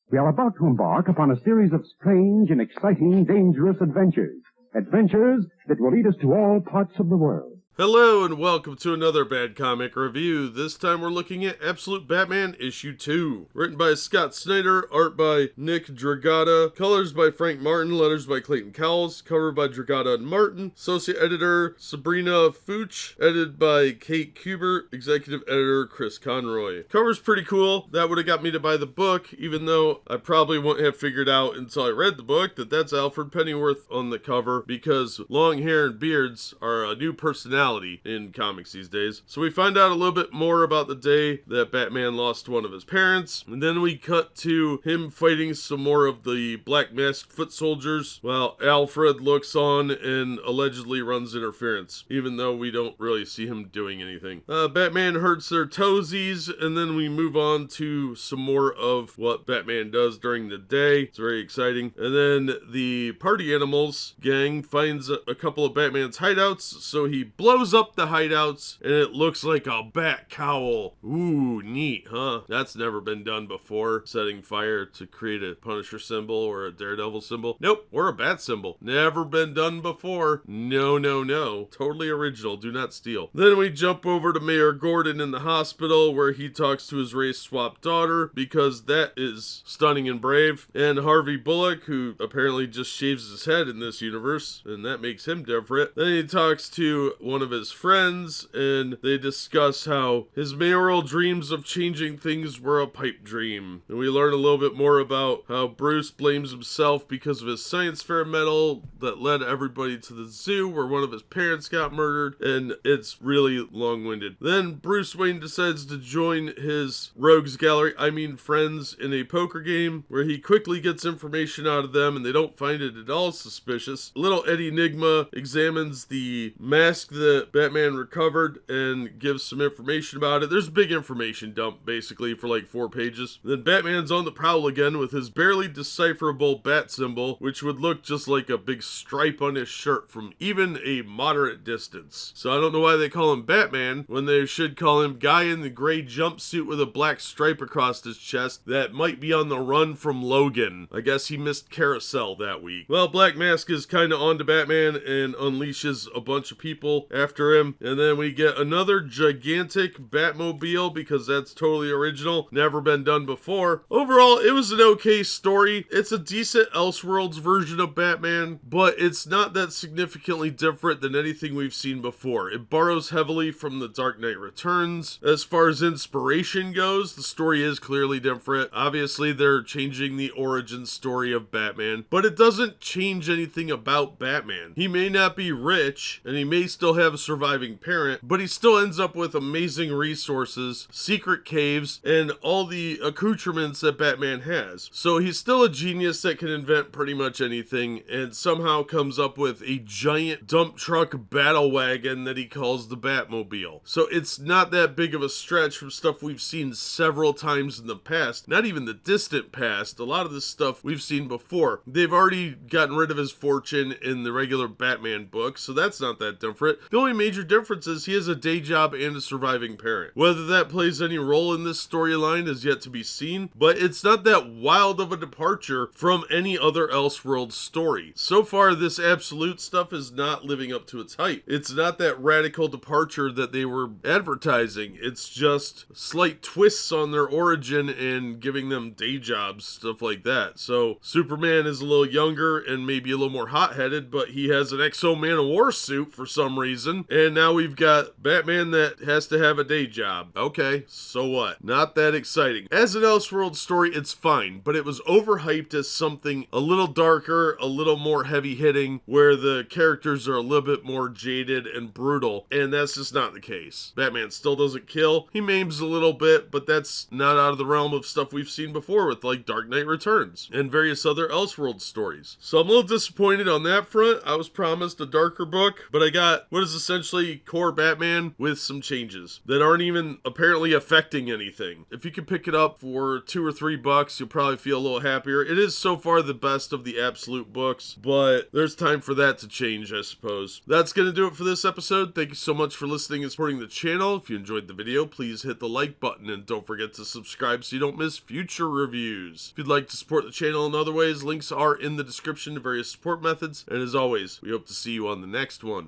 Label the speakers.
Speaker 1: We are about to embark upon a series of strange and exciting, dangerous adventures. Adventures that will lead us to all parts of the world.
Speaker 2: Hello and welcome to another Bad Comic Review. This time we're looking at Absolute Batman Issue 2. Written by Scott Snyder, art by Nick Dragotta, colors by Frank Martin, letters by Clayton Cowles, cover by Dragotta and Martin, associate editor Sabrina Fuchs, edited by Kate Kubert, executive editor Chris Conroy. Cover's pretty cool. That would have got me to buy the book, even though I probably wouldn't have figured out until I read the book that that's Alfred Pennyworth on the cover, because long hair and beards are a new personality in comics these days. So we find out a little bit more about the day that Batman lost one of his parents, and then we cut to him fighting some more of the Black Masked foot soldiers while Alfred looks on and allegedly runs interference, even though we don't really see him doing anything. Batman hurts their toesies, and then we move on to some more of what Batman does during the day. It's very exciting. And then the Party Animals gang finds a couple of Batman's hideouts, so he blows up the hideouts, and it looks like a bat cowl. Ooh, neat, huh? That's never been done before, setting fire to create a Punisher symbol or a Daredevil symbol. Nope, or a bat symbol. Never been done before. No, no, no. Totally original. Do not steal. Then we jump over to Mayor Gordon in the hospital, where he talks to his race-swapped daughter, because that is stunning and brave. And Harvey Bullock, who apparently just shaves his head in this universe, and that makes him different. Then he talks to one of his friends, and they discuss how his mayoral dreams of changing things were a pipe dream. And we learn a little bit more about how Bruce blames himself because of his science fair medal that led everybody to the zoo where one of his parents got murdered, and it's really long-winded. Then Bruce Wayne decides to join his rogues gallery, friends, in a poker game where he quickly gets information out of them, and they don't find it at all suspicious. Little Eddie Nigma examines the mask that Batman recovered and gives some information about it. There's a big information dump, basically, for like 4 pages. Then Batman's on the prowl again with his barely decipherable bat symbol, which would look just like a big stripe on his shirt from even a moderate distance. So I don't know why they call him Batman when they should call him guy in the gray jumpsuit with a black stripe across his chest that might be on the run from Logan. I guess he missed Carousel that week. Well, Black Mask is kind of on to Batman and unleashes a bunch of people after him, and then we get another gigantic Batmobile, because that's totally original, never been done before. Overall, it was an okay story. It's a decent Elseworlds version of Batman, but it's not that significantly different than anything we've seen before. It borrows heavily from The Dark Knight Returns. As far as inspiration goes, the story is clearly different. Obviously, they're changing the origin story of Batman, but it doesn't change anything about Batman. He may not be rich, and he may still have a surviving parent, but he still ends up with amazing resources, secret caves, and all the accoutrements that Batman has. So he's still a genius that can invent pretty much anything, and somehow comes up with a giant dump truck battle wagon that he calls the Batmobile. So it's not that big of a stretch from stuff we've seen several times in the past, not even the distant past. A lot of this stuff we've seen before. They've already gotten rid of his fortune in the regular Batman book, so that's not that different. The only major difference is he has a day job and a surviving parent. Whether that plays any role in this storyline is yet to be seen, but it's not that wild of a departure from any other Elseworlds story. So far, this Absolute stuff is not living up to its hype. It's not that radical departure that they were advertising. It's just slight twists on their origin and giving them day jobs, stuff like that. So Superman is a little younger and maybe a little more hot-headed, but he has an Exo Man of War suit for some reason, and now we've got Batman that has to have a day job. Okay, so what? Not that exciting. As an Elseworlds story, it's fine, but it was overhyped as something a little darker, a little more heavy-hitting, where the characters are a little bit more jaded and brutal, and that's just not the case. Batman still doesn't kill. He maims a little bit, but that's not out of the realm of stuff we've seen before with like Dark Knight Returns and various other Elseworlds stories. So I'm a little disappointed on that front. I was promised a darker book, but I got, what is essentially core Batman with some changes that aren't even apparently affecting anything. If you can pick it up for $2 or $3, you'll probably feel a little happier. It is so far the best of the Absolute books, but there's time for that to change, I suppose. That's going to do it for this episode. Thank you so much for listening and supporting the channel. If you enjoyed the video, please hit the like button and don't forget to subscribe so you don't miss future reviews. If you'd like to support the channel in other ways, links are in the description to various support methods. And as always, we hope to see you on the next one.